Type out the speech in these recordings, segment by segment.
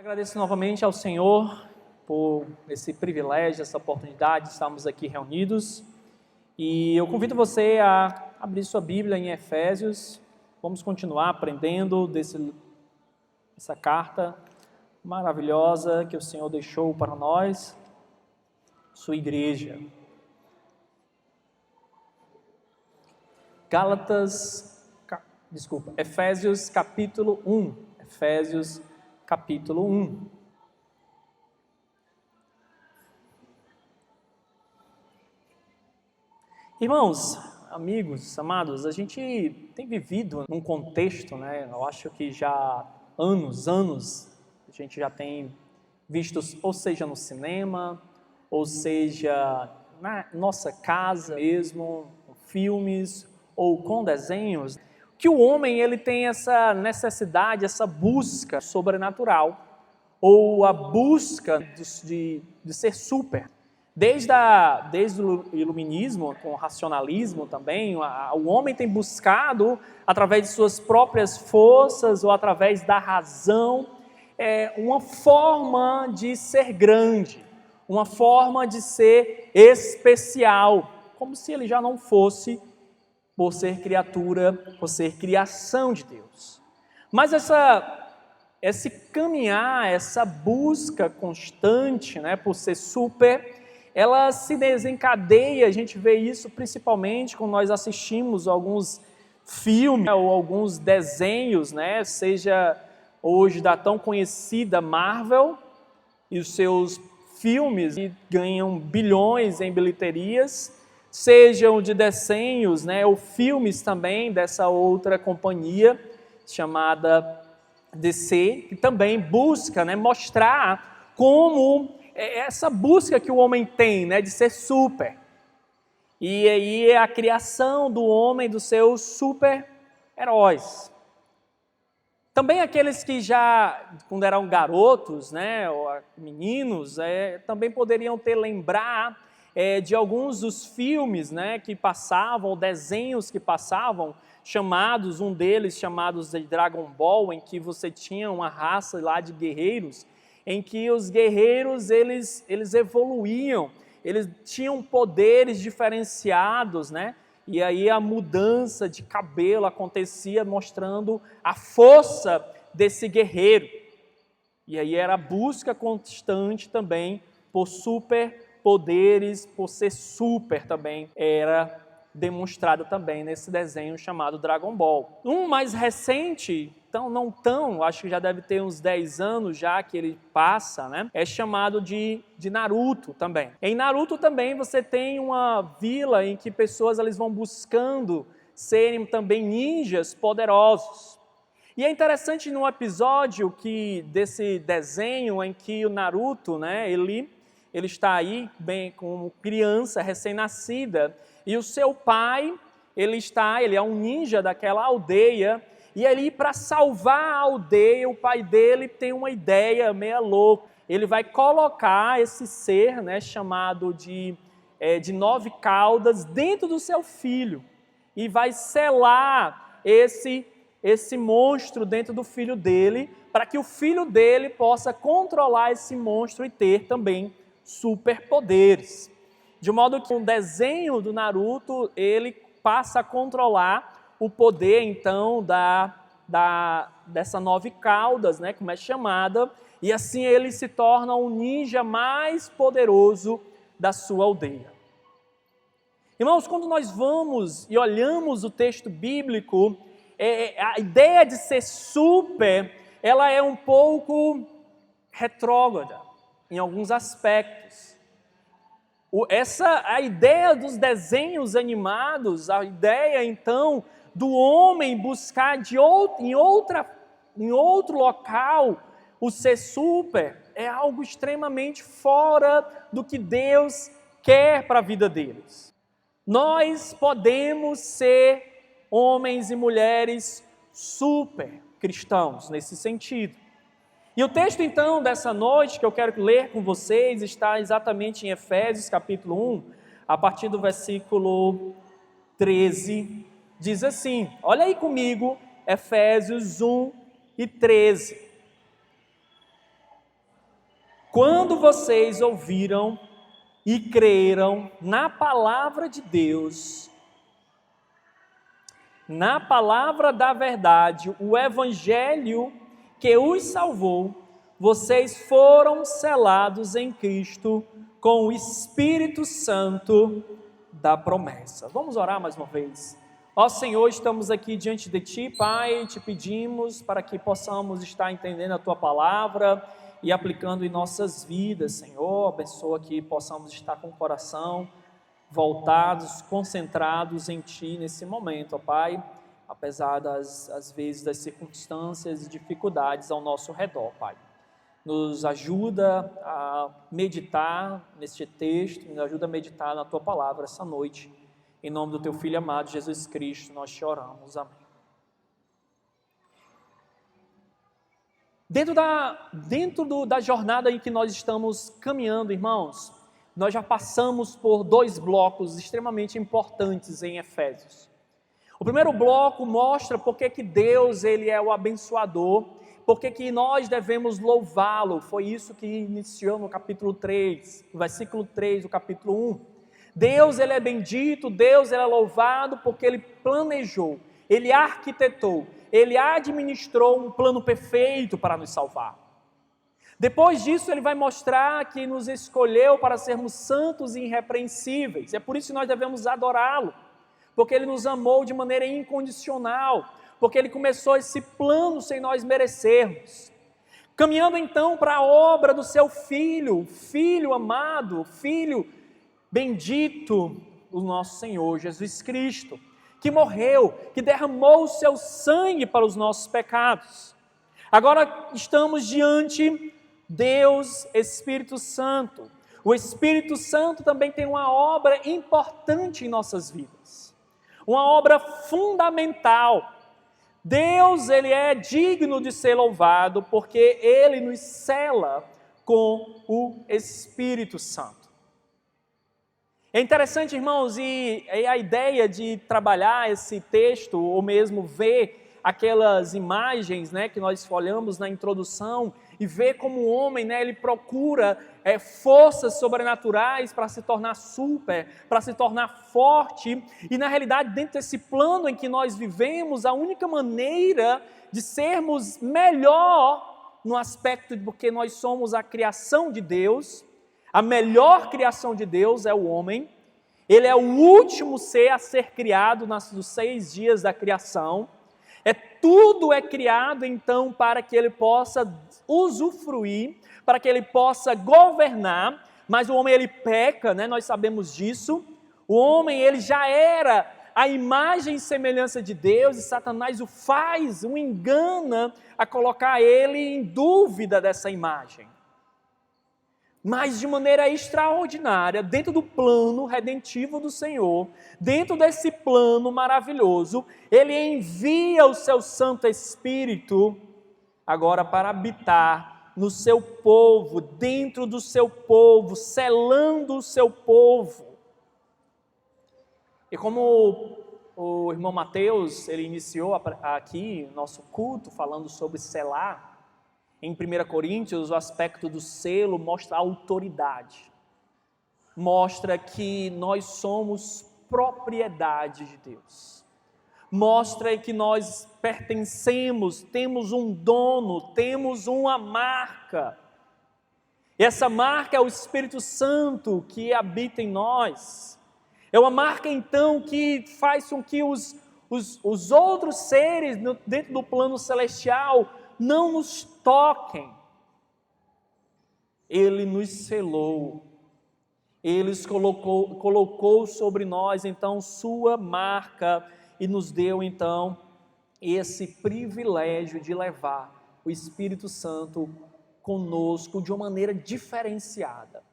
Agradeço novamente ao Senhor por esse privilégio, essa oportunidade de estarmos aqui reunidos. E eu convido você a abrir sua Bíblia em Efésios. Vamos continuar aprendendo dessa carta maravilhosa que o Senhor deixou para nós, sua igreja. Efésios capítulo 1. Efésios capítulo 1. Irmãos, amigos, amados, a gente tem vivido num contexto, eu acho que já há anos, a gente já tem visto, ou seja no cinema, ou seja na nossa casa mesmo, com filmes ou com desenhos, que o homem ele tem essa necessidade, essa busca sobrenatural, ou a busca de ser super. Desde o iluminismo, com o racionalismo também, o homem tem buscado, através de suas próprias forças ou através da razão, uma forma de ser grande, uma forma de ser especial, como se ele já não fosse, por ser criatura, por ser criação de Deus. Mas esse caminhar, essa busca constante, por ser super, ela se desencadeia, a gente vê isso principalmente quando nós assistimos alguns filmes ou alguns desenhos, seja hoje da tão conhecida Marvel e os seus filmes que ganham bilhões em bilheterias, sejam de desenhos, ou filmes também dessa outra companhia chamada DC, que também busca mostrar como essa busca que o homem tem de ser super. E aí é a criação do homem, dos seus super-heróis. Também aqueles que já, quando eram garotos, ou meninos, também poderiam lembrar de alguns dos filmes que passavam, ou desenhos que passavam, um deles chamados de Dragon Ball, em que você tinha uma raça lá de guerreiros, em que os guerreiros eles evoluíam, eles tinham poderes diferenciados, e aí a mudança de cabelo acontecia mostrando a força desse guerreiro. E aí era a busca constante também por superpoderes, por ser super também, era demonstrado também nesse desenho chamado Dragon Ball. Um mais recente, acho que já deve ter uns 10 anos já que ele passa, é chamado de Naruto também. Em Naruto também você tem uma vila em que pessoas eles vão buscando serem também ninjas poderosos. E é interessante no episódio desse desenho em que o Naruto, ele está aí bem como criança recém-nascida, e o seu pai, ele é um ninja daquela aldeia, e ali para salvar a aldeia, o pai dele tem uma ideia meio louca. Ele vai colocar esse ser, chamado de 9 caudas, dentro do seu filho, e vai selar esse monstro dentro do filho dele, para que o filho dele possa controlar esse monstro e ter também superpoderes. De modo que o desenho do Naruto, ele passa a controlar o poder, então, dessa 9 caudas, como é chamada, e assim ele se torna o ninja mais poderoso da sua aldeia. Irmãos, quando nós vamos e olhamos o texto bíblico, a ideia de ser super, ela é um pouco retrógrada em alguns aspectos. A ideia dos desenhos animados, a ideia então do homem buscar em outro local o ser super, é algo extremamente fora do que Deus quer para a vida deles. Nós podemos ser homens e mulheres super cristãos nesse sentido. E o texto, então, dessa noite, que eu quero ler com vocês, está exatamente em Efésios, capítulo 1, a partir do versículo 13, diz assim, olha aí comigo, Efésios 1 e 13. quando vocês ouviram e creram na palavra de Deus, na palavra da verdade, o evangelho que os salvou, vocês foram selados em Cristo com o Espírito Santo da promessa. Vamos orar mais uma vez. Ó Senhor, estamos aqui diante de Ti, Pai, te pedimos para que possamos estar entendendo a Tua palavra e aplicando em nossas vidas, Senhor. Abençoa que possamos estar com o coração voltados, concentrados em Ti nesse momento, ó Pai, apesar às vezes das circunstâncias e dificuldades ao nosso redor, Pai. Nos ajuda a meditar neste texto, nos ajuda a meditar na Tua palavra essa noite. Em nome do Teu Filho amado, Jesus Cristo, nós te oramos. Amém. Dentro da jornada em que nós estamos caminhando, irmãos, nós já passamos por 2 blocos extremamente importantes em Efésios. O primeiro bloco mostra por que Deus ele é o abençoador, por que nós devemos louvá-lo. Foi isso que iniciou no capítulo 3, no versículo 3 do capítulo 1. Deus ele é bendito, Deus ele é louvado porque Ele planejou, Ele arquitetou, Ele administrou um plano perfeito para nos salvar. Depois disso Ele vai mostrar que nos escolheu para sermos santos e irrepreensíveis. É por isso que nós devemos adorá-lo, porque Ele nos amou de maneira incondicional, porque Ele começou esse plano sem nós merecermos. Caminhando então para a obra do Seu Filho, Filho amado, Filho bendito, o nosso Senhor Jesus Cristo, que morreu, que derramou o seu sangue para os nossos pecados. Agora estamos diante Deus Espírito Santo. O Espírito Santo também tem uma obra importante em nossas vidas, uma obra fundamental. Deus, Ele é digno de ser louvado porque Ele nos sela com o Espírito Santo. É interessante, irmãos, e a ideia de trabalhar esse texto, ou mesmo ver aquelas imagens, né, que nós olhamos na introdução, e ver como o homem, né, ele procura forças sobrenaturais para se tornar super, para se tornar forte, e na realidade dentro desse plano em que nós vivemos, a única maneira de sermos melhor no aspecto de porque nós somos a criação de Deus. A melhor criação de Deus é o homem, ele é o último ser a ser criado nos 6 dias da criação, tudo é criado então para que ele possa usufruir, para que ele possa governar, mas o homem ele peca, né? Nós sabemos disso, o homem ele já era a imagem e semelhança de Deus e Satanás o engana a colocar ele em dúvida dessa imagem. Mas de maneira extraordinária, dentro do plano redentivo do Senhor, dentro desse plano maravilhoso, Ele envia o seu Santo Espírito agora para habitar no seu povo, dentro do seu povo, selando o seu povo. E como o irmão Mateus, ele iniciou aqui nosso culto falando sobre selar, em 1 Coríntios, o aspecto do selo mostra a autoridade, mostra que nós somos propriedade de Deus, mostra que nós pertencemos, temos um dono, temos uma marca, e essa marca é o Espírito Santo que habita em nós, é uma marca então que faz com que os outros seres dentro do plano celestial não nos toquem. Ele nos selou, Ele colocou sobre nós então sua marca e nos deu então esse privilégio de levar o Espírito Santo conosco de uma maneira diferenciada.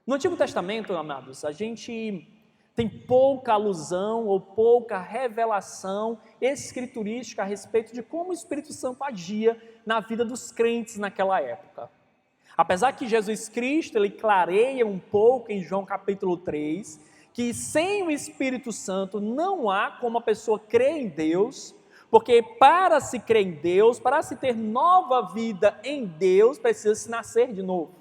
No Antigo Testamento, amados, a gente tem pouca alusão ou pouca revelação escriturística a respeito de como o Espírito Santo agia na vida dos crentes naquela época. Apesar que Jesus Cristo, ele clareia um pouco em João capítulo 3, que sem o Espírito Santo não há como a pessoa crer em Deus, porque para se crer em Deus, para se ter nova vida em Deus, precisa se nascer de novo.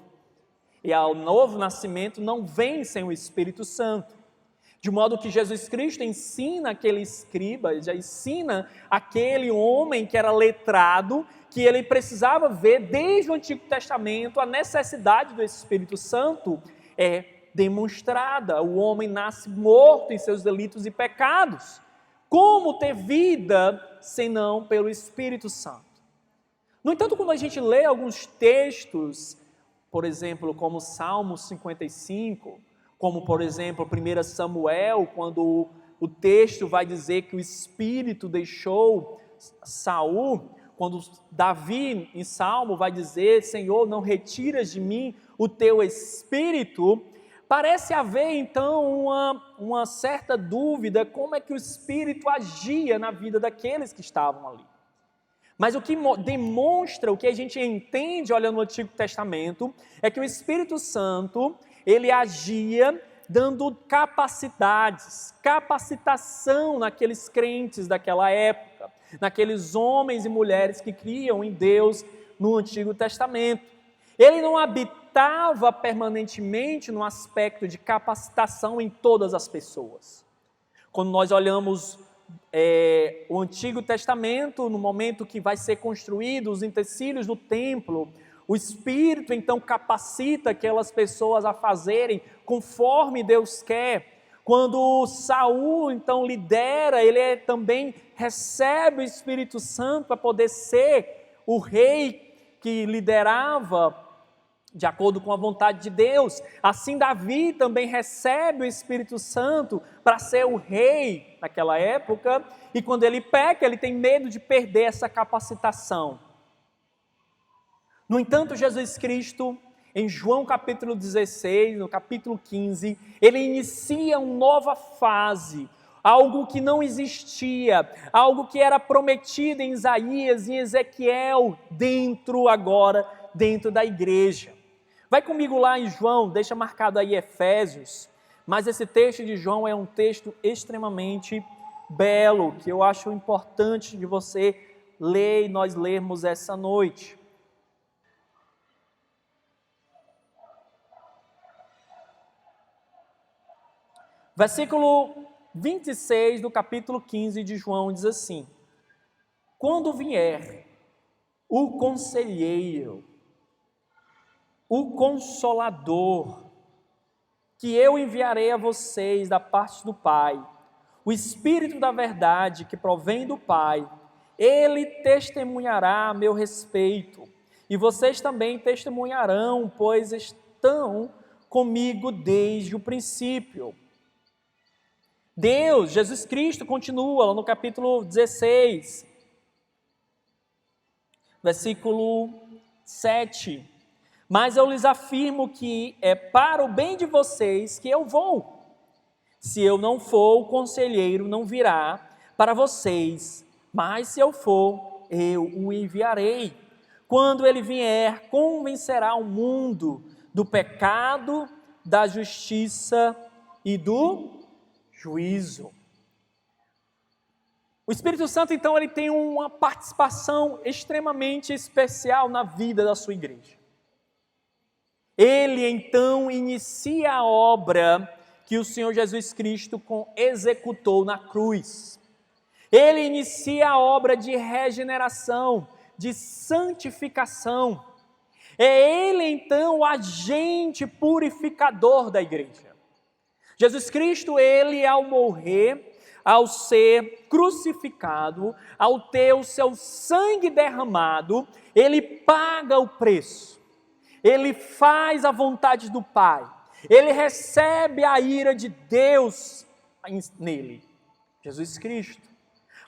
e ao novo nascimento não vem sem o Espírito Santo. De modo que Jesus Cristo ensina aquele escriba, já ensina aquele homem que era letrado, que ele precisava ver desde o Antigo Testamento a necessidade do Espírito Santo é demonstrada. O homem nasce morto em seus delitos e pecados. Como ter vida senão pelo Espírito Santo? No entanto, quando a gente lê alguns textos, por exemplo, como Salmo 55, como, por exemplo, 1 Samuel, quando o texto vai dizer que o Espírito deixou Saul, quando Davi, em Salmo, vai dizer, Senhor, não retiras de mim o teu Espírito, parece haver, então, uma certa dúvida como é que o Espírito agia na vida daqueles que estavam ali. Mas o que demonstra, o que a gente entende olhando no Antigo Testamento, é que o Espírito Santo, ele agia dando capacidades, capacitação naqueles crentes daquela época, naqueles homens e mulheres que criam em Deus no Antigo Testamento. Ele não habitava permanentemente no aspecto de capacitação em todas as pessoas. Quando nós olhamos o Antigo Testamento, no momento que vai ser construído os utensílios do templo, o Espírito então capacita aquelas pessoas a fazerem conforme Deus quer. Quando Saul então lidera, ele também recebe o Espírito Santo para poder ser o rei que liderava de acordo com a vontade de Deus. Assim Davi também recebe o Espírito Santo para ser o rei naquela época, e quando ele peca, ele tem medo de perder essa capacitação. No entanto, Jesus Cristo, em João capítulo 16, no capítulo 15, ele inicia uma nova fase, algo que não existia, algo que era prometido em Isaías e em Ezequiel, dentro da igreja. Vai comigo lá em João, deixa marcado aí Efésios, mas esse texto de João é um texto extremamente belo, que eu acho importante de você ler e nós lermos essa noite. Versículo 26 do capítulo 15 de João diz assim: quando vier o conselheiro, o Consolador, que eu enviarei a vocês da parte do Pai, o Espírito da verdade que provém do Pai, ele testemunhará a meu respeito, e vocês também testemunharão, pois estão comigo desde o princípio. Deus, Jesus Cristo, continua lá no capítulo 16, versículo 7. Mas eu lhes afirmo que é para o bem de vocês que eu vou. Se eu não for, o conselheiro não virá para vocês, mas se eu for, eu o enviarei. Quando ele vier, convencerá o mundo do pecado, da justiça e do juízo. O Espírito Santo, então, ele tem uma participação extremamente especial na vida da sua igreja. Ele, então, inicia a obra que o Senhor Jesus Cristo executou na cruz. Ele inicia a obra de regeneração, de santificação. É Ele, então, o agente purificador da igreja. Jesus Cristo, ele ao morrer, ao ser crucificado, ao ter o seu sangue derramado, ele paga o preço. Ele faz a vontade do Pai. Ele recebe a ira de Deus nele, Jesus Cristo.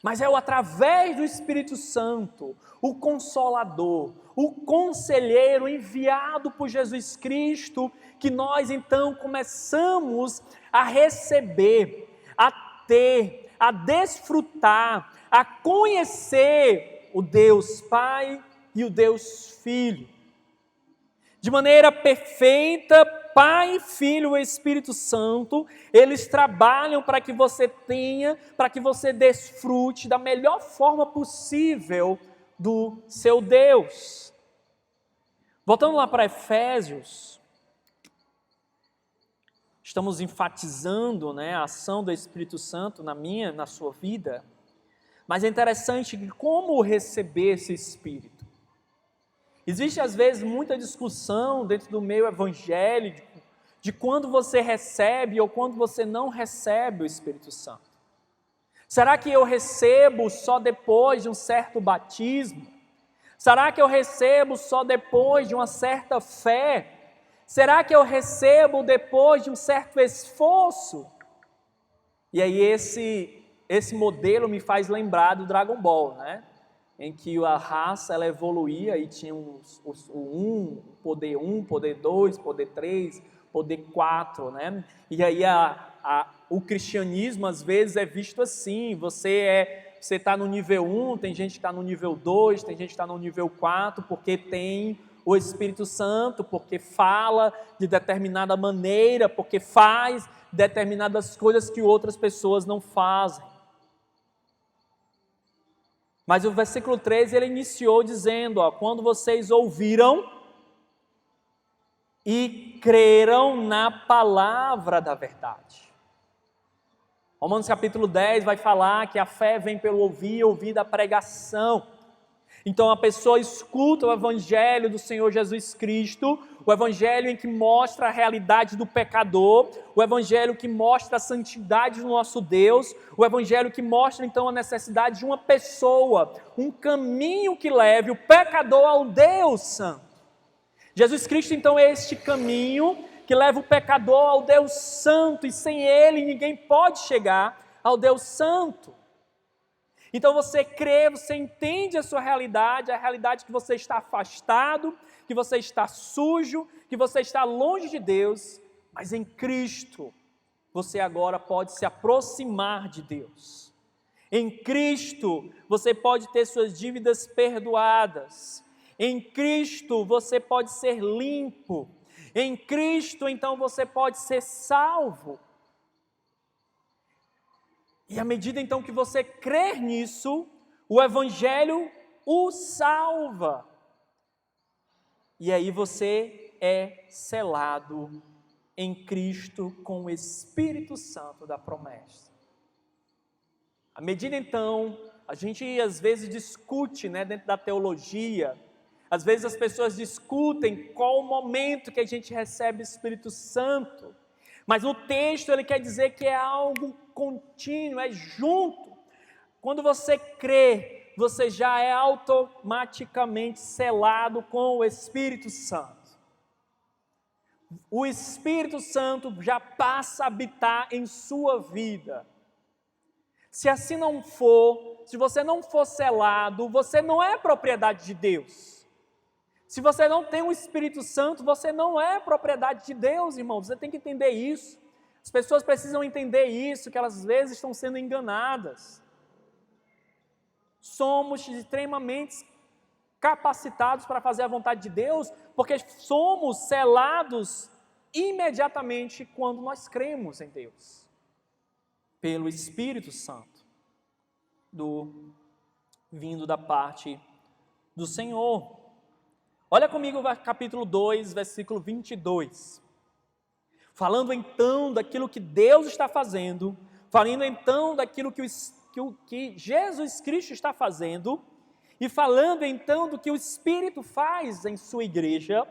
Mas é através do Espírito Santo, o Consolador, o Conselheiro enviado por Jesus Cristo, que nós então começamos a receber, a ter, a desfrutar, a conhecer o Deus Pai e o Deus Filho. De maneira perfeita, Pai, Filho e Espírito Santo, eles trabalham para que você tenha, para que você desfrute da melhor forma possível do seu Deus. Voltando lá para Efésios, estamos enfatizando, né, a ação do Espírito Santo na sua vida, mas é interessante que como receber esse Espírito. Existe às vezes muita discussão dentro do meio evangélico de quando você recebe ou quando você não recebe o Espírito Santo. Será que eu recebo só depois de um certo batismo? Será que eu recebo só depois de uma certa fé? Será que eu recebo depois de um certo esforço? E aí esse modelo me faz lembrar do Dragon Ball, né? Em que a raça ela evoluía e tinha poder 1, poder 2, poder 3, poder 4, né? E aí o cristianismo às vezes é visto assim, você está no nível 1, tem gente que está no nível 2, tem gente que está no nível 4, porque tem o Espírito Santo, porque fala de determinada maneira, porque faz determinadas coisas que outras pessoas não fazem. Mas o versículo 13 ele iniciou dizendo, quando vocês ouviram e creram na palavra da verdade. Romanos capítulo 10 vai falar que a fé vem pelo ouvir da pregação. Então a pessoa escuta o evangelho do Senhor Jesus Cristo, o evangelho em que mostra a realidade do pecador, o evangelho que mostra a santidade do nosso Deus, o evangelho que mostra então a necessidade de uma pessoa, um caminho que leve o pecador ao Deus Santo. Jesus Cristo então é este caminho que leva o pecador ao Deus Santo, e sem Ele ninguém pode chegar ao Deus Santo. Então você crê, você entende a sua realidade, a realidade que você está afastado, que você está sujo, que você está longe de Deus, mas em Cristo você agora pode se aproximar de Deus. Em Cristo você pode ter suas dívidas perdoadas. Em Cristo você pode ser limpo. Em Cristo então você pode ser salvo. E à medida então que você crer nisso, o Evangelho o salva. E aí você é selado em Cristo com o Espírito Santo da promessa. À medida então, a gente às vezes discute, né, dentro da teologia, às vezes as pessoas discutem qual o momento que a gente recebe o Espírito Santo. Mas o texto ele quer dizer que é algo contínuo, é junto. Quando você crê, você já é automaticamente selado com o Espírito Santo. O Espírito Santo já passa a habitar em sua vida. Se assim não for, se você não for selado, você não é propriedade de Deus. Se você não tem o Espírito Santo, você não é propriedade de Deus, irmão. Você tem que entender isso. As pessoas precisam entender isso, que elas às vezes estão sendo enganadas. Somos extremamente capacitados para fazer a vontade de Deus, porque somos selados imediatamente quando nós cremos em Deus, pelo Espírito Santo, vindo da parte do Senhor. Olha comigo o capítulo 2, versículo 22. Falando então daquilo que Deus está fazendo, falando então daquilo que Jesus Cristo está fazendo, e falando então do que o Espírito faz em sua igreja,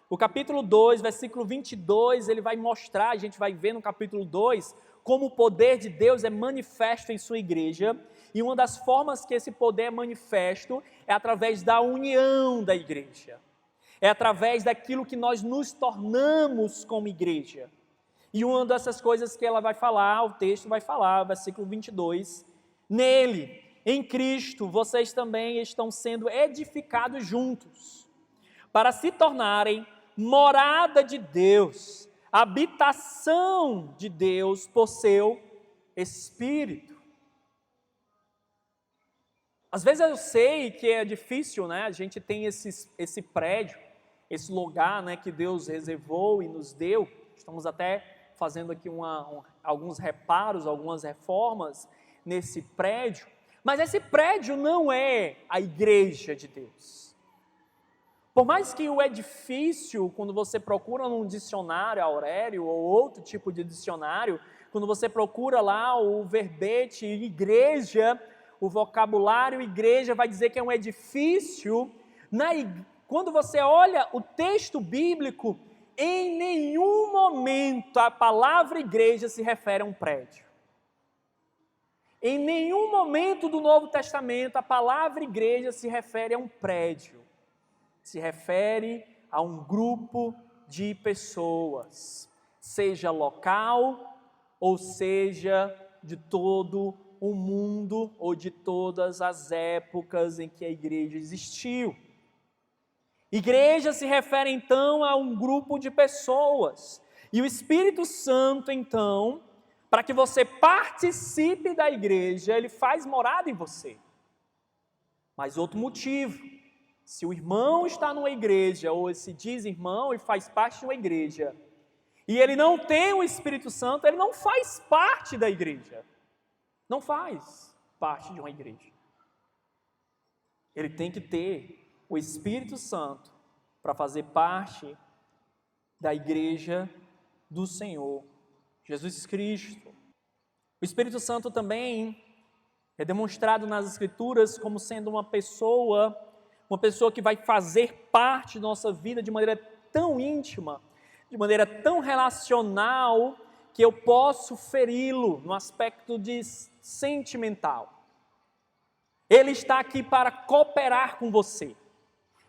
o capítulo 2, versículo 22, ele vai mostrar, a gente vai ver no capítulo 2, como o poder de Deus é manifesto em sua igreja, e uma das formas que esse poder é manifesto é através da união da igreja. É através daquilo que nós nos tornamos como igreja. E uma dessas coisas que ela vai falar, o texto vai falar, versículo 22, nele, em Cristo, vocês também estão sendo edificados juntos, para se tornarem morada de Deus, habitação de Deus por seu Espírito. Às vezes eu sei que é difícil, né? A gente tem esse prédio, esse lugar, né, que Deus reservou e nos deu. Estamos até fazendo aqui alguns reparos, algumas reformas nesse prédio. Mas esse prédio não é a igreja de Deus. Por mais que o edifício, quando você procura num dicionário Aurélio ou outro tipo de dicionário, quando você procura lá o verbete igreja, o vocabulário igreja vai dizer que é um edifício. Quando você olha o texto bíblico, em nenhum momento a palavra igreja se refere a um prédio. Em nenhum momento do Novo Testamento a palavra igreja se refere a um prédio. Se refere a um grupo de pessoas, seja local ou seja de todo o mundo ou de todas as épocas em que a igreja existiu. Igreja se refere então a um grupo de pessoas. E o Espírito Santo então, para que você participe da igreja, ele faz morada em você. Mas outro motivo, se o irmão está numa igreja, ou se diz irmão e faz parte de uma igreja, e ele não tem o Espírito Santo, ele não faz parte da igreja. Não faz parte de uma igreja. Ele tem que ter o Espírito Santo para fazer parte da igreja do Senhor Jesus Cristo. O Espírito Santo também é demonstrado nas Escrituras como sendo uma pessoa que vai fazer parte da nossa vida de maneira tão íntima, de maneira tão relacional, que eu posso feri-lo no aspecto de sentimental. Ele está aqui para cooperar com você.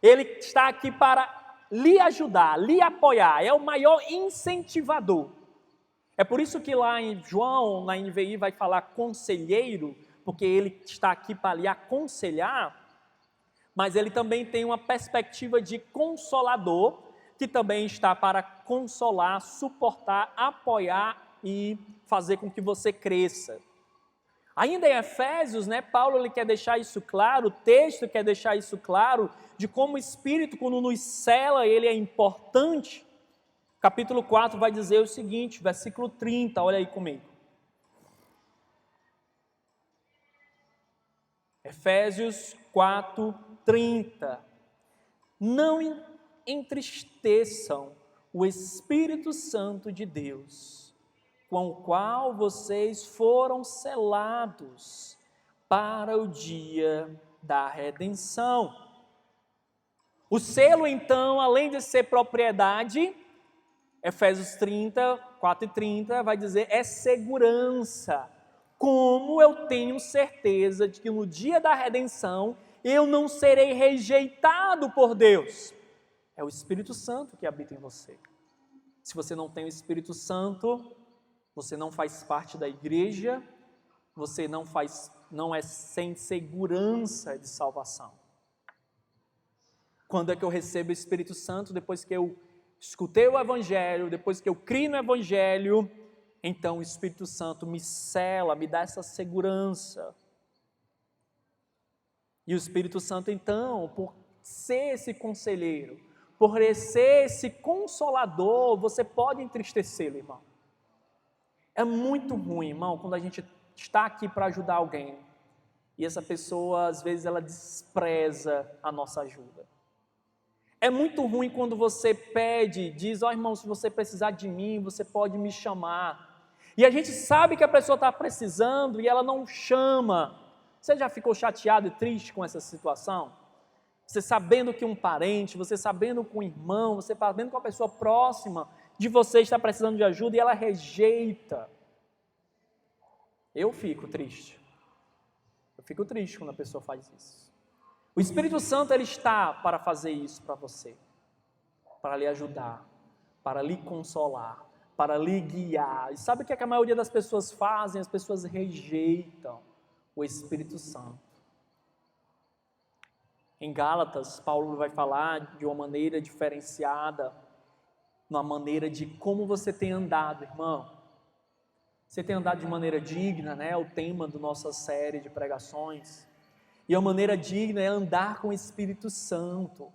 Ele está aqui para lhe ajudar, lhe apoiar. É o maior incentivador. É por isso que lá em João, na NVI, vai falar conselheiro, porque ele está aqui para lhe aconselhar, mas ele também tem uma perspectiva de consolador, que também está para consolar, suportar, apoiar e fazer com que você cresça. Ainda em Efésios, Paulo ele quer deixar isso claro, o texto quer deixar isso claro, de como o Espírito, quando nos sela, ele é importante. Capítulo 4 vai dizer o seguinte, versículo 30, olha aí comigo. Efésios 4, 30. Não entristeçam o Espírito Santo de Deus, com o qual vocês foram selados para o dia da redenção. O selo, então, além de ser propriedade, Efésios 30, 4 e 30, vai dizer, é segurança. Como eu tenho certeza de que no dia da redenção eu não serei rejeitado por Deus. É o Espírito Santo que habita em você. Se você não tem o Espírito Santo, você não faz parte da igreja, você não é sem segurança de salvação. Quando é que eu recebo o Espírito Santo? Depois que eu escutei o Evangelho, depois que eu criei no Evangelho, então o Espírito Santo me sela, me dá essa segurança. E o Espírito Santo, então, por ser esse conselheiro, por ser esse consolador, você pode entristecê-lo, irmão. É muito ruim, irmão, quando a gente está aqui para ajudar alguém e essa pessoa, às vezes, ela despreza a nossa ajuda. É muito ruim quando você pede, diz, irmão, se você precisar de mim, você pode me chamar. E a gente sabe que a pessoa está precisando e ela não chama. Você já ficou chateado e triste com essa situação? Você sabendo que um parente, você sabendo que um irmão, você sabendo que uma pessoa próxima de você está precisando de ajuda e ela rejeita. Eu fico triste. Eu fico triste quando a pessoa faz isso. O Espírito Santo, ele está para fazer isso para você. Para lhe ajudar, para lhe consolar, para lhe guiar. E sabe o que a maioria das pessoas fazem? As pessoas rejeitam o Espírito Santo. Em Gálatas, Paulo vai falar de uma maneira diferenciada, uma maneira de como você tem andado, irmão. Você tem andado de maneira digna, é o tema da nossa série de pregações. E a maneira digna é andar com o Espírito Santo.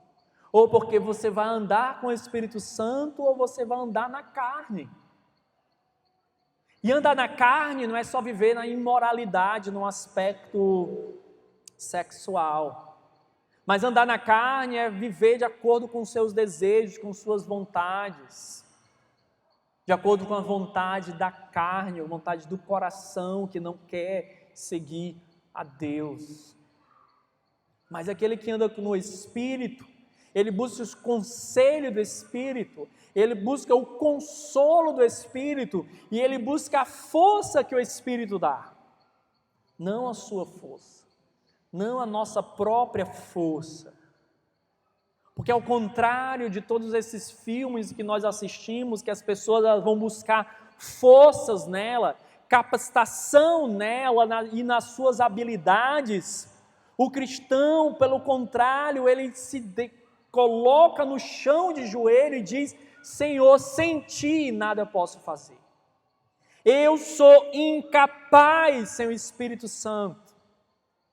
Ou porque você vai andar com o Espírito Santo, ou você vai andar na carne. E andar na carne não é só viver na imoralidade, no aspecto sexual. Mas andar na carne é viver de acordo com os seus desejos, com suas vontades, de acordo com a vontade da carne, a vontade do coração que não quer seguir a Deus. Mas aquele que anda no Espírito, ele busca os conselhos do Espírito, ele busca o consolo do Espírito e ele busca a força que o Espírito dá, não a sua força, não a nossa própria força. Porque ao contrário de todos esses filmes que nós assistimos, que as pessoas vão buscar forças nela, capacitação nela e nas suas habilidades, o cristão, pelo contrário, ele coloca no chão de joelho e diz: Senhor, sem ti nada eu posso fazer. Eu sou incapaz sem o Espírito Santo,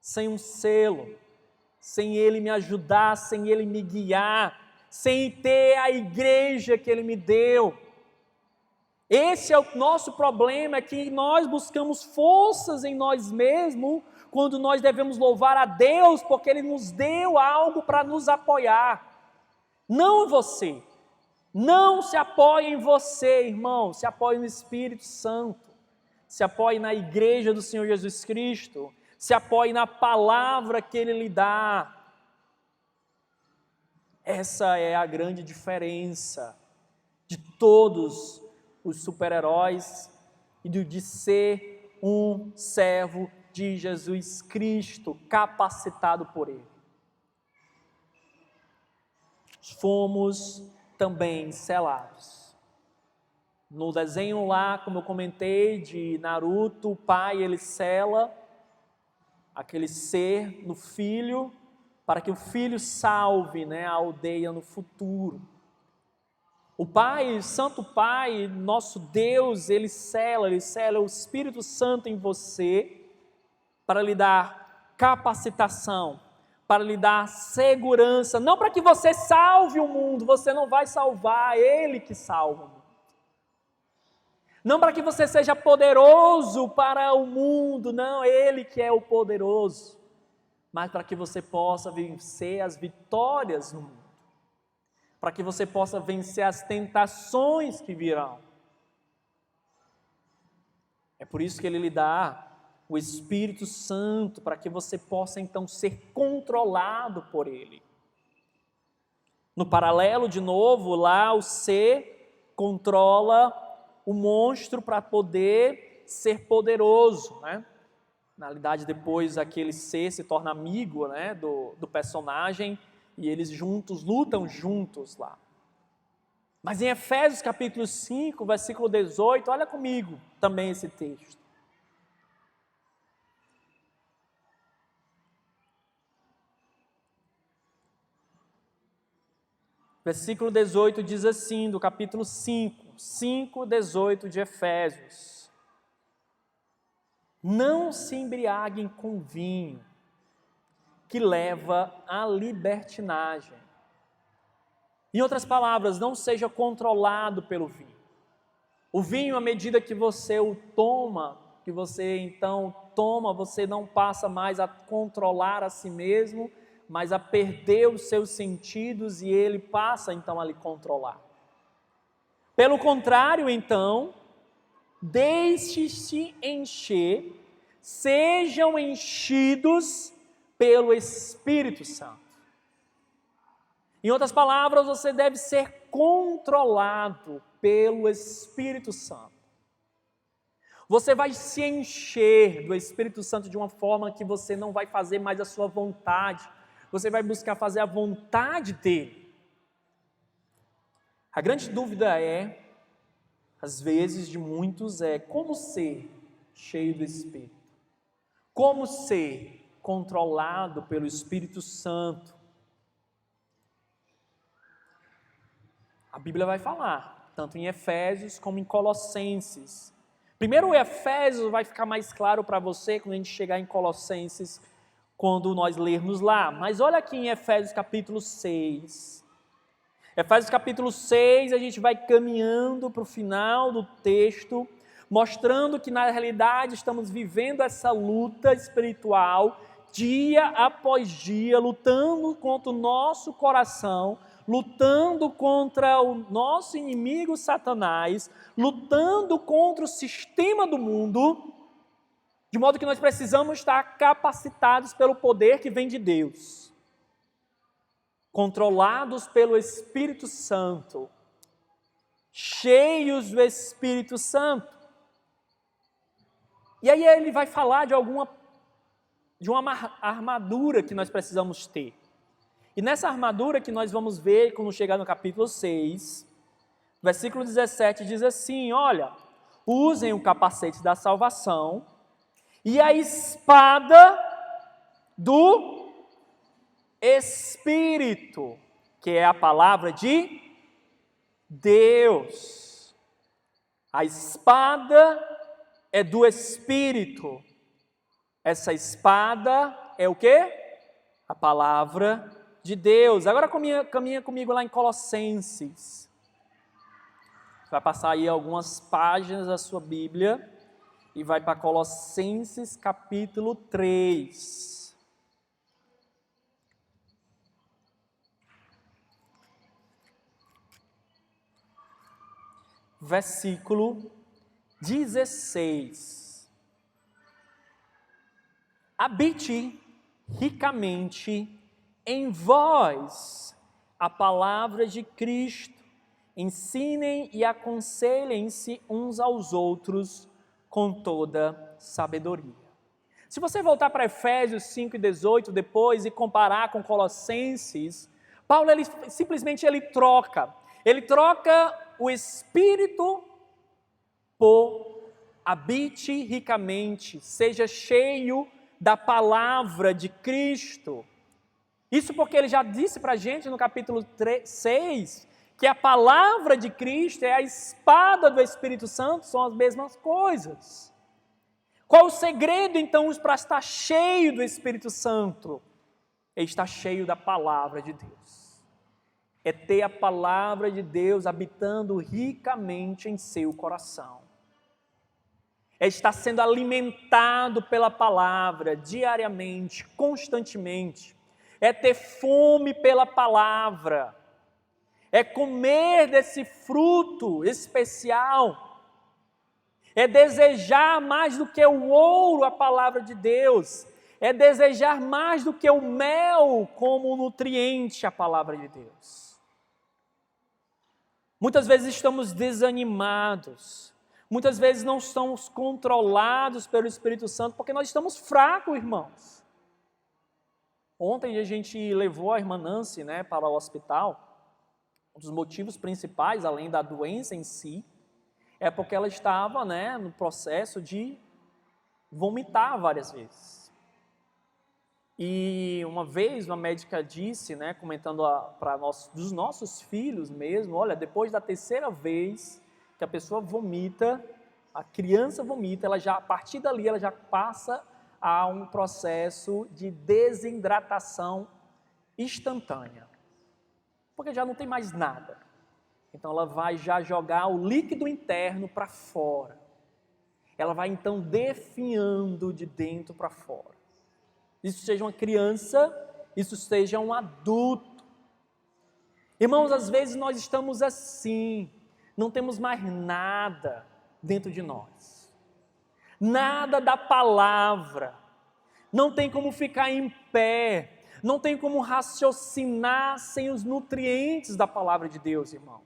sem um selo, sem Ele me ajudar, sem Ele me guiar, sem ter a igreja que Ele me deu. Esse é o nosso problema, é que nós buscamos forças em nós mesmos, quando nós devemos louvar a Deus, porque Ele nos deu algo para nos apoiar. Não você. Não se apoie em você, irmão, se apoie no Espírito Santo, se apoie na igreja do Senhor Jesus Cristo, se apoie na palavra que Ele lhe dá. Essa é a grande diferença de todos os super-heróis e de ser um servo de Jesus Cristo, capacitado por Ele. Fomos também selados. No desenho lá, como eu comentei, de Naruto, o pai, ele sela aquele ser no filho, para que o filho salve, a aldeia no futuro. O Pai, o Santo Pai, nosso Deus, Ele sela o Espírito Santo em você, para lhe dar capacitação, para lhe dar segurança, não para que você salve o mundo, você não vai salvar, é Ele que salva o mundo. Não para que você seja poderoso para o mundo, não, Ele que é o poderoso, mas para que você possa vencer as vitórias no mundo, para que você possa vencer as tentações que virão. É por isso que Ele lhe dá o Espírito Santo, para que você possa então ser controlado por Ele. No paralelo, de novo, lá o ser controla o monstro para poder ser poderoso, Na realidade, depois aquele ser se torna amigo, do personagem, e eles juntos, lutam juntos lá. Mas em Efésios capítulo 5, versículo 18, olha comigo também esse texto. Versículo 18 diz assim, do capítulo 5:18 de Efésios: Não se embriaguem com vinho, que leva à libertinagem. Em outras palavras, não seja controlado pelo vinho. O vinho, à medida que você o toma, você não passa mais a controlar a si mesmo, mas a perder os seus sentidos e ele passa então a lhe controlar. Pelo contrário, então, deixe-se encher, sejam enchidos pelo Espírito Santo. Em outras palavras, você deve ser controlado pelo Espírito Santo. Você vai se encher do Espírito Santo de uma forma que você não vai fazer mais a sua vontade, você vai buscar fazer a vontade dele. A grande dúvida às vezes de muitos, como ser cheio do Espírito? Como ser controlado pelo Espírito Santo? A Bíblia vai falar, tanto em Efésios como em Colossenses. Primeiro, o Efésios vai ficar mais claro para você quando a gente chegar em Colossenses, quando nós lermos lá. Mas olha aqui em Efésios capítulo 6. Efésios capítulo 6, a gente vai caminhando para o final do texto, mostrando que na realidade estamos vivendo essa luta espiritual dia após dia, lutando contra o nosso coração, lutando contra o nosso inimigo Satanás, lutando contra o sistema do mundo, de modo que nós precisamos estar capacitados pelo poder que vem de Deus, controlados pelo Espírito Santo, cheios do Espírito Santo. E aí ele vai falar de uma armadura que nós precisamos ter. E nessa armadura que nós vamos ver quando chegar no capítulo 6, versículo 17, diz assim, olha, usem o capacete da salvação e a espada do Espírito, que é a palavra de Deus. A espada é do Espírito. Essa espada é o quê? A palavra de Deus. Agora caminha comigo lá em Colossenses. Vai passar aí algumas páginas da sua Bíblia e vai para Colossenses capítulo 3. Versículo 16. Habite ricamente em vós a palavra de Cristo. Ensinem e aconselhem-se uns aos outros com toda sabedoria. Se você voltar para Efésios 5:18 depois e comparar com Colossenses, Paulo simplesmente troca o Espírito por habite ricamente, seja cheio da palavra de Cristo. Isso porque ele já disse para a gente no capítulo 6, que a palavra de Cristo é a espada do Espírito Santo, são as mesmas coisas. Qual o segredo então para estar cheio do Espírito Santo? É estar cheio da palavra de Deus. É ter a palavra de Deus habitando ricamente em seu coração. É estar sendo alimentado pela palavra diariamente, constantemente. É ter fome pela palavra. É comer desse fruto especial. É desejar mais do que o ouro a palavra de Deus. É desejar mais do que o mel como nutriente a palavra de Deus. Muitas vezes estamos desanimados. Muitas vezes não estamos controlados pelo Espírito Santo porque nós estamos fracos, irmãos. Ontem a gente levou a irmã Nancy, para o hospital. Um dos motivos principais, além da doença em si, é porque ela estava no processo de vomitar várias vezes. E uma vez uma médica disse, comentando dos nossos filhos mesmo, olha, depois da terceira vez que a pessoa vomita, a criança vomita, a partir dali ela já passa a um processo de desidratação instantânea. Porque já não tem mais nada. Então ela vai já jogar o líquido interno para fora. Ela vai então definhando de dentro para fora. Isso seja uma criança, isso seja um adulto. Irmãos, às vezes nós estamos assim, não temos mais nada dentro de nós. Nada da palavra. Não tem como ficar em pé. Não tem como raciocinar sem os nutrientes da palavra de Deus, irmão.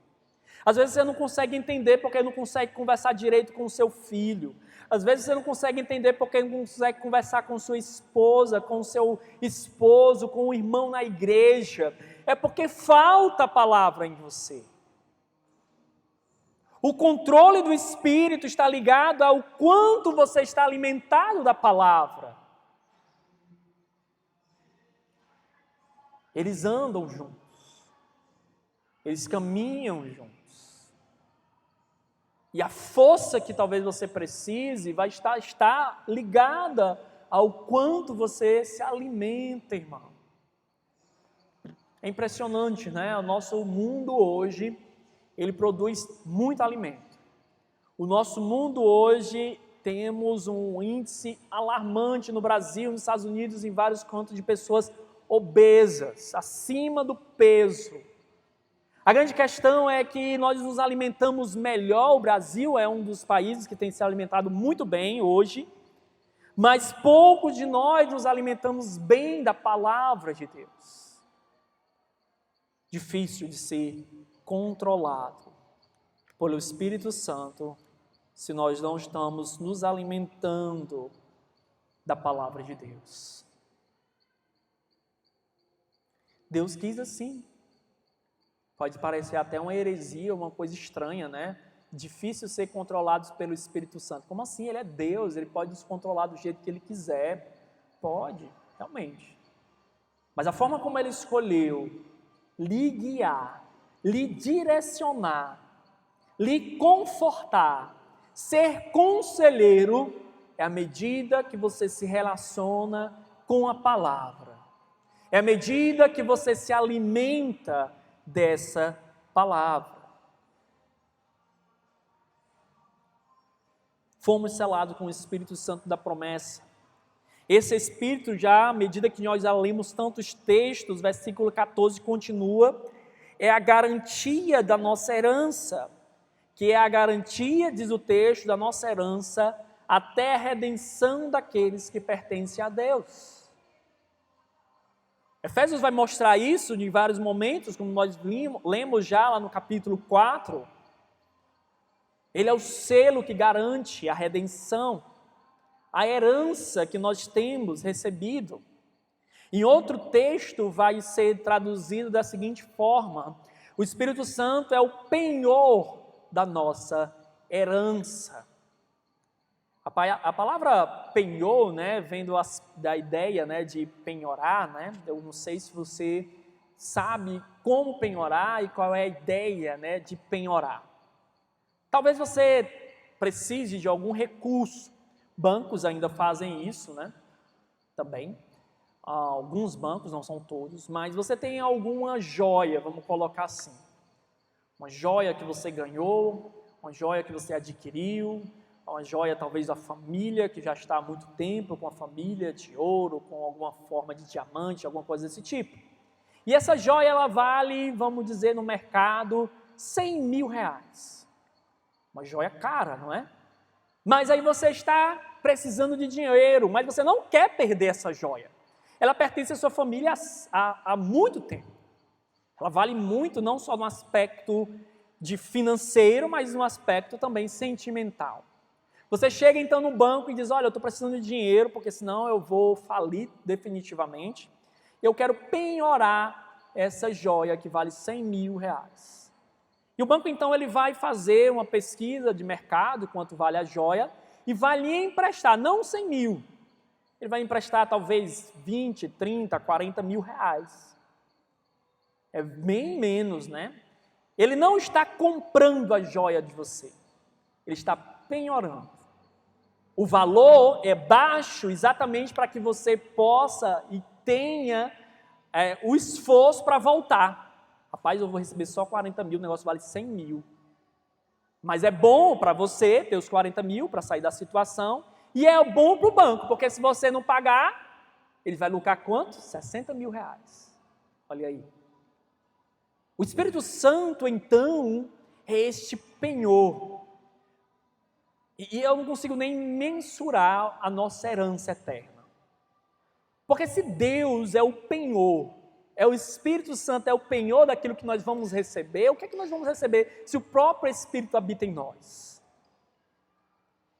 Às vezes você não consegue entender porque não consegue conversar direito com o seu filho. Às vezes você não consegue entender porque não consegue conversar com sua esposa, com o seu esposo, com o irmão na igreja. É porque falta a palavra em você. O controle do Espírito está ligado ao quanto você está alimentado da palavra. Eles andam juntos. Eles caminham juntos. E a força que talvez você precise vai estar ligada ao quanto você se alimenta, irmão. É impressionante, O nosso mundo hoje, ele produz muito alimento. O nosso mundo hoje, temos um índice alarmante no Brasil, nos Estados Unidos, em vários cantos de pessoas obesas, acima do peso. A grande questão é que nós nos alimentamos melhor, o Brasil é um dos países que tem se alimentado muito bem hoje, mas poucos de nós nos alimentamos bem da palavra de Deus. Difícil de ser controlado pelo Espírito Santo se nós não estamos nos alimentando da palavra de Deus. Deus quis assim. Pode parecer até uma heresia, uma coisa estranha, né? Difícil ser controlados pelo Espírito Santo. Como assim? Ele é Deus, ele pode nos controlar do jeito que ele quiser. Pode, realmente. Mas a forma como ele escolheu lhe guiar, lhe direcionar, lhe confortar, ser conselheiro, é à medida que você se relaciona com a palavra. É à medida que você se alimenta dessa palavra. Fomos selados com o Espírito Santo da promessa. Esse Espírito já, à medida que nós já lemos tantos textos, versículo 14 continua, é a garantia da nossa herança, que é a garantia, diz o texto, da nossa herança até a redenção daqueles que pertencem a Deus. Efésios vai mostrar isso em vários momentos, como nós lemos já lá no capítulo 4. Ele é o selo que garante a redenção, a herança que nós temos recebido. Em outro texto vai ser traduzido da seguinte forma: o Espírito Santo é o penhor da nossa herança. A palavra penhor, né, vem da ideia, né, de penhorar, né? Eu não sei se você sabe como penhorar e qual é a ideia, né, de penhorar. Talvez você precise de algum recurso. Bancos ainda fazem isso, né? Também. Alguns bancos, não são todos, mas você tem alguma joia, vamos colocar assim. Uma joia que você ganhou, uma joia que você adquiriu, uma joia talvez da família, que já está há muito tempo com a família, de ouro, com alguma forma de diamante, alguma coisa desse tipo. E essa joia, ela vale, vamos dizer, no mercado, 100 mil reais. Uma joia cara, não é? Mas aí você está precisando de dinheiro, mas você não quer perder essa joia. Ela pertence à sua família há muito tempo. Ela vale muito, não só no aspecto de financeiro, mas no aspecto também sentimental. Você chega então no banco e diz: olha, eu estou precisando de dinheiro, porque senão eu vou falir definitivamente. Eu quero penhorar essa joia que vale 100 mil reais. E o banco então ele vai fazer uma pesquisa de mercado, quanto vale a joia, e vai lhe emprestar, não 100 mil. Ele vai emprestar talvez 20, 30, 40 mil reais. É bem menos, né? Ele não está comprando a joia de você. Ele está penhorando. O valor é baixo exatamente para que você possa e tenha o esforço para voltar. Rapaz, eu vou receber só 40 mil, o negócio vale 100 mil. Mas é bom para você ter os 40 mil para sair da situação, e é bom para o banco, porque se você não pagar, ele vai lucrar quanto? 60 mil reais. Olha aí. O Espírito Santo, então, é este penhor. E eu não consigo nem mensurar a nossa herança eterna. Porque se Deus é o penhor, é o Espírito Santo, é o penhor daquilo que nós vamos receber, o que é que nós vamos receber se o próprio Espírito habita em nós?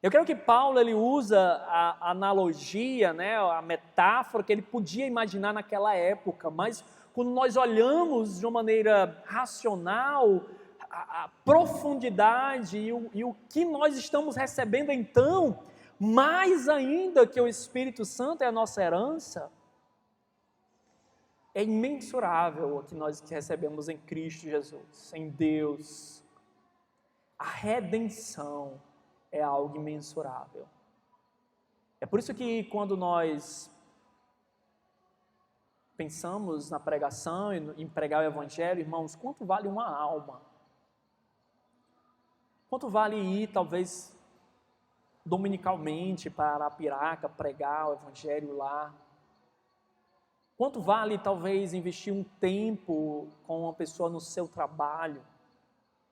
Eu creio que Paulo ele usa a analogia, né, a metáfora que ele podia imaginar naquela época, mas quando nós olhamos de uma maneira racional, a profundidade e o que nós estamos recebendo então, mais ainda que o Espírito Santo é a nossa herança, é imensurável o que nós recebemos em Cristo Jesus, em Deus. A redenção é algo imensurável. É por isso que quando nós pensamos na pregação e em pregar o Evangelho, irmãos, quanto vale uma alma? Quanto vale ir, talvez, dominicalmente para Arapiraca pregar o evangelho lá? Quanto vale talvez investir um tempo com uma pessoa no seu trabalho?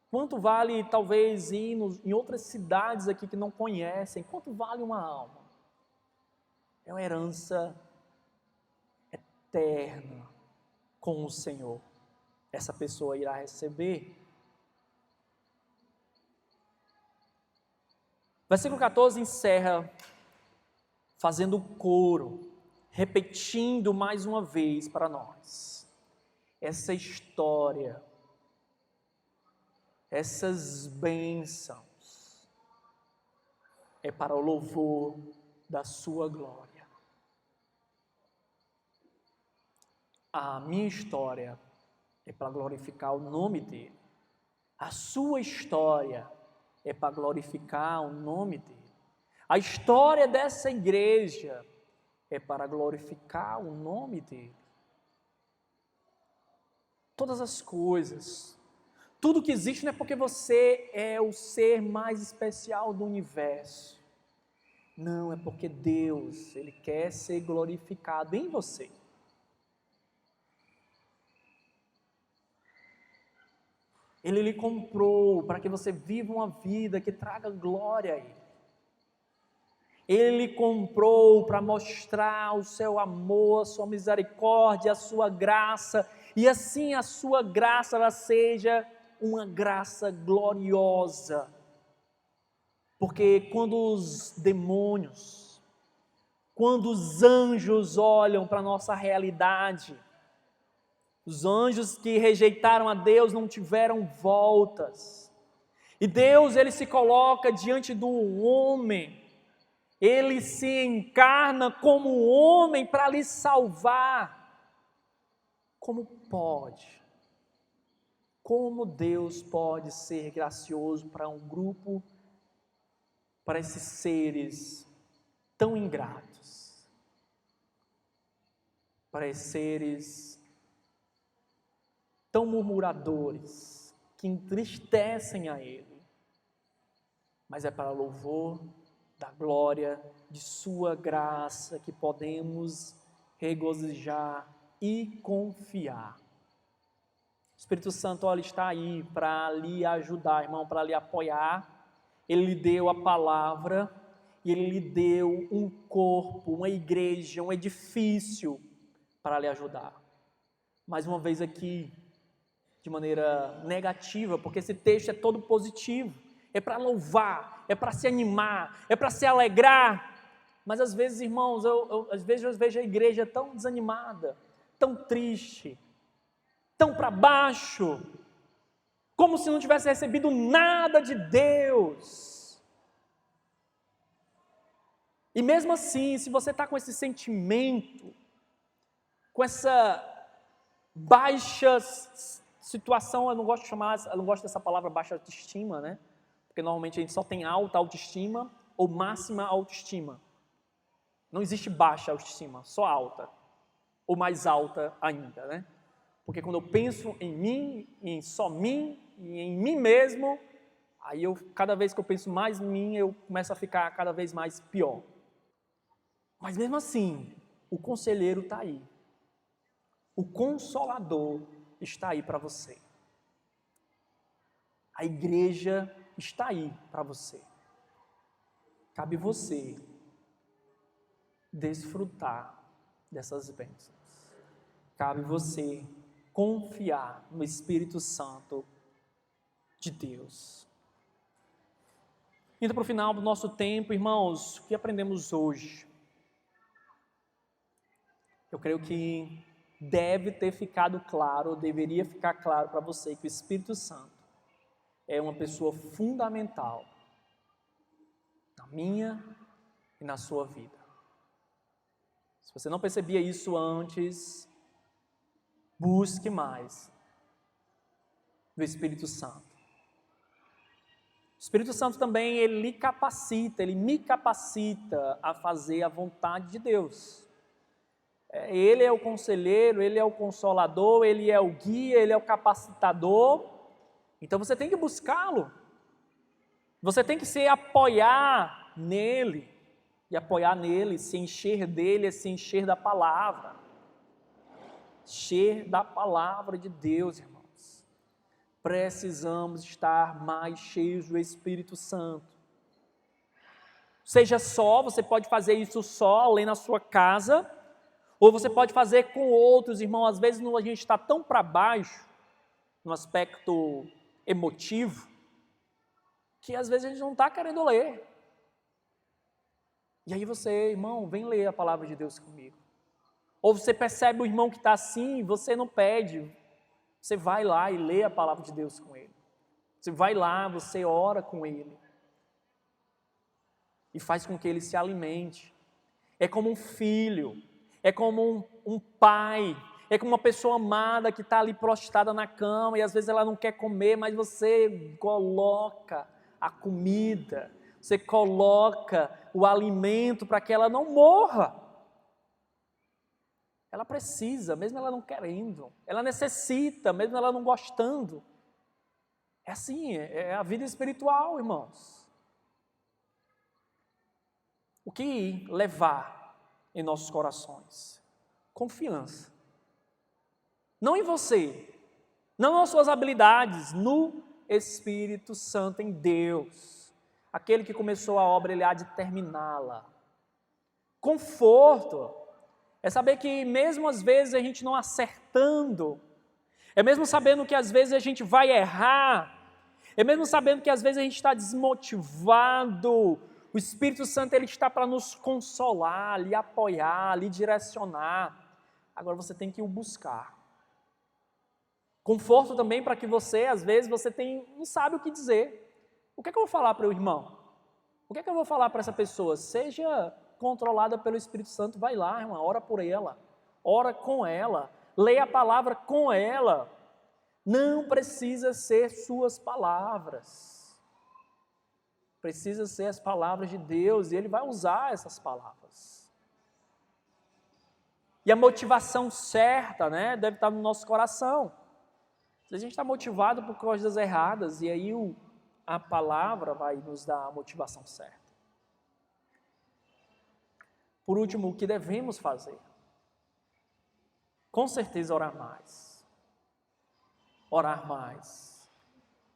Quanto vale talvez ir em outras cidades aqui que não conhecem? Quanto vale uma alma? É uma herança eterna com o Senhor. Essa pessoa irá receber. Versículo 14 encerra fazendo coro, repetindo mais uma vez para nós essa história, essas bênçãos, é para o louvor da sua glória. A minha história é para glorificar o nome dele. A sua história é para glorificar o nome dele. A história dessa igreja é para glorificar o nome dele. Todas as coisas, tudo que existe não é porque você é o ser mais especial do universo. Não, é porque Deus, Ele quer ser glorificado em você. Ele lhe comprou para que você viva uma vida que traga glória a Ele. Ele lhe comprou para mostrar o seu amor, a sua misericórdia, a sua graça, e assim a sua graça ela seja uma graça gloriosa. Porque quando os demônios, quando os anjos olham para a nossa realidade, os anjos que rejeitaram a Deus não tiveram voltas. E Deus, Ele se coloca diante do homem. Ele se encarna como homem para lhe salvar. Como pode? Como Deus pode ser gracioso para um grupo, para esses seres tão ingratos? Para esses seres tão murmuradores, que entristecem a Ele, mas é para louvor da glória de sua graça que podemos regozijar e confiar. O Espírito Santo, olha, está aí para lhe ajudar, irmão, para lhe apoiar. Ele lhe deu a palavra e Ele lhe deu um corpo, uma igreja, um edifício para lhe ajudar. Mais uma vez aqui, de maneira negativa, porque esse texto é todo positivo, é para louvar, é para se animar, é para se alegrar, mas às vezes, irmãos, às vezes eu vejo a igreja tão desanimada, tão triste, tão para baixo, como se não tivesse recebido nada de Deus. E mesmo assim, se você está com esse sentimento, com essa baixa situação, eu não gosto dessa palavra baixa autoestima, né? Porque normalmente a gente só tem alta autoestima ou máxima autoestima. Não existe baixa autoestima, só alta. Ou mais alta ainda, né? Porque quando eu penso em mim, em só mim, e em mim mesmo, aí cada vez que eu penso mais em mim, eu começo a ficar cada vez mais pior. Mas mesmo assim, o conselheiro está aí. O Consolador está aí para você. A igreja está aí para você. Cabe você desfrutar dessas bênçãos. Cabe você confiar no Espírito Santo de Deus. Indo para o final do nosso tempo, irmãos, o que aprendemos hoje? Eu creio que deve ter ficado claro, ou deveria ficar claro para você que o Espírito Santo é uma pessoa fundamental na minha e na sua vida. Se você não percebia isso antes, busque mais do Espírito Santo. O Espírito Santo também, ele lhe capacita, ele me capacita a fazer a vontade de Deus. Ele é o conselheiro, ele é o consolador, ele é o guia, ele é o capacitador. Então você tem que buscá-lo. Você tem que se apoiar nele. E apoiar nele, se encher dele, é se encher da palavra. Encher da palavra de Deus, irmãos. Precisamos estar mais cheios do Espírito Santo. Seja só, você pode fazer isso só, ler na sua casa, ou você pode fazer com outros, irmão. Às vezes a gente está tão para baixo, no aspecto emotivo, que às vezes a gente não está querendo ler. E aí você, irmão, vem ler a palavra de Deus comigo. Ou você percebe o irmão que está assim, você não pede. Você vai lá e lê a palavra de Deus com ele. Você vai lá, você ora com ele. E faz com que ele se alimente. É como um filho, é como um pai, é como uma pessoa amada que está ali prostrada na cama e às vezes ela não quer comer, mas você coloca a comida, você coloca o alimento para que ela não morra. Ela precisa, mesmo ela não querendo. Ela necessita, mesmo ela não gostando. É assim, é a vida espiritual, irmãos. O que levar em nossos corações? Confiança. Não em você, não nas suas habilidades, no Espírito Santo, em Deus. Aquele que começou a obra, ele há de terminá-la. Conforto é saber que mesmo às vezes a gente não acertando, é mesmo sabendo que às vezes a gente vai errar, é mesmo sabendo que às vezes a gente está desmotivado, o Espírito Santo ele está para nos consolar, lhe apoiar, lhe direcionar. Agora você tem que o buscar. Conforto também para que você, às vezes, não sabe o que dizer. O que é que eu vou falar para o irmão? O que é que eu vou falar para essa pessoa? Seja controlada pelo Espírito Santo, vai lá, irmã, ora por ela, ora com ela, leia a palavra com ela. Não precisa ser suas palavras. Precisa ser as palavras de Deus, e Ele vai usar essas palavras. E a motivação certa, né, deve estar no nosso coração. Se a gente está motivado por coisas erradas, e aí a palavra vai nos dar a motivação certa. Por último, o que devemos fazer? Com certeza orar mais. Orar mais.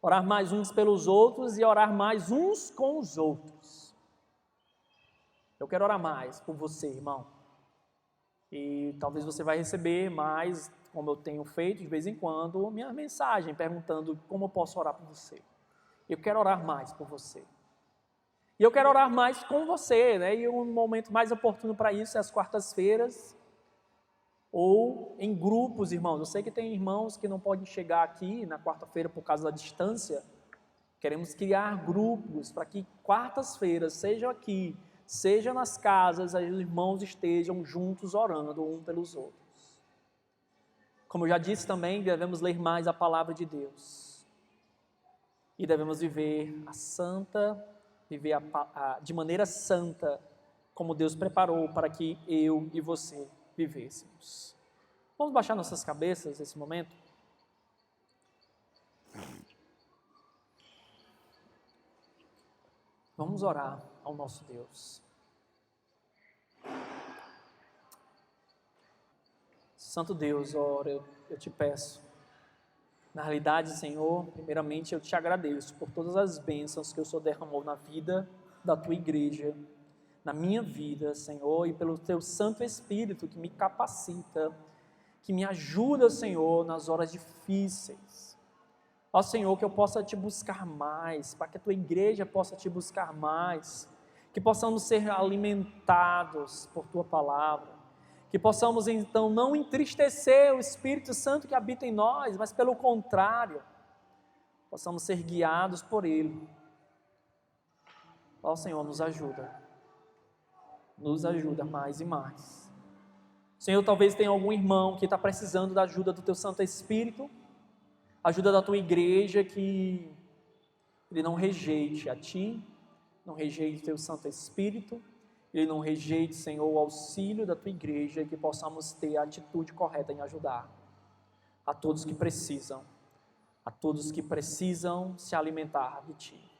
Orar mais uns pelos outros e orar mais uns com os outros. Eu quero orar mais por você, irmão. E talvez você vai receber mais, como eu tenho feito de vez em quando, minha mensagem perguntando como eu posso orar por você. Eu quero orar mais por você. E eu quero orar mais com você, né? E um momento mais oportuno para isso é as quartas-feiras, ou em grupos, irmãos. Eu sei que tem irmãos que não podem chegar aqui na quarta-feira por causa da distância. Queremos criar grupos para que quartas-feiras, sejam aqui, seja nas casas, os irmãos estejam juntos orando um pelos outros. Como eu já disse também, devemos ler mais a palavra de Deus. E devemos viver de maneira santa, como Deus preparou para que eu e você vivêssemos. Vamos baixar nossas cabeças nesse momento? Vamos orar ao nosso Deus. Santo Deus, ora, eu te peço. Na realidade, Senhor, primeiramente eu te agradeço por todas as bênçãos que o Senhor derramou na vida da tua igreja, na minha vida, Senhor, e pelo teu Santo Espírito que me capacita, que me ajuda, Senhor, nas horas difíceis. Ó Senhor, que eu possa te buscar mais, para que a tua igreja possa te buscar mais, que possamos ser alimentados por tua palavra, que possamos então não entristecer o Espírito Santo que habita em nós, mas pelo contrário, possamos ser guiados por Ele. Ó Senhor, nos ajuda mais e mais. Senhor, talvez tenha algum irmão que está precisando da ajuda do Teu Santo Espírito, ajuda da Tua igreja, que ele não rejeite a Ti, não rejeite o Teu Santo Espírito, ele não rejeite, Senhor, o auxílio da Tua igreja, e que possamos ter a atitude correta em ajudar a todos que precisam se alimentar de Ti.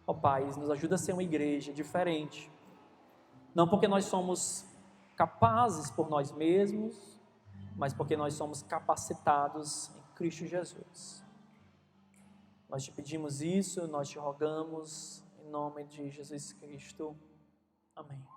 Ó Pai, nos ajuda a ser uma igreja diferente. Não porque nós somos capazes por nós mesmos, mas porque nós somos capacitados em Cristo Jesus. Nós te pedimos isso, nós te rogamos, em nome de Jesus Cristo. Amém.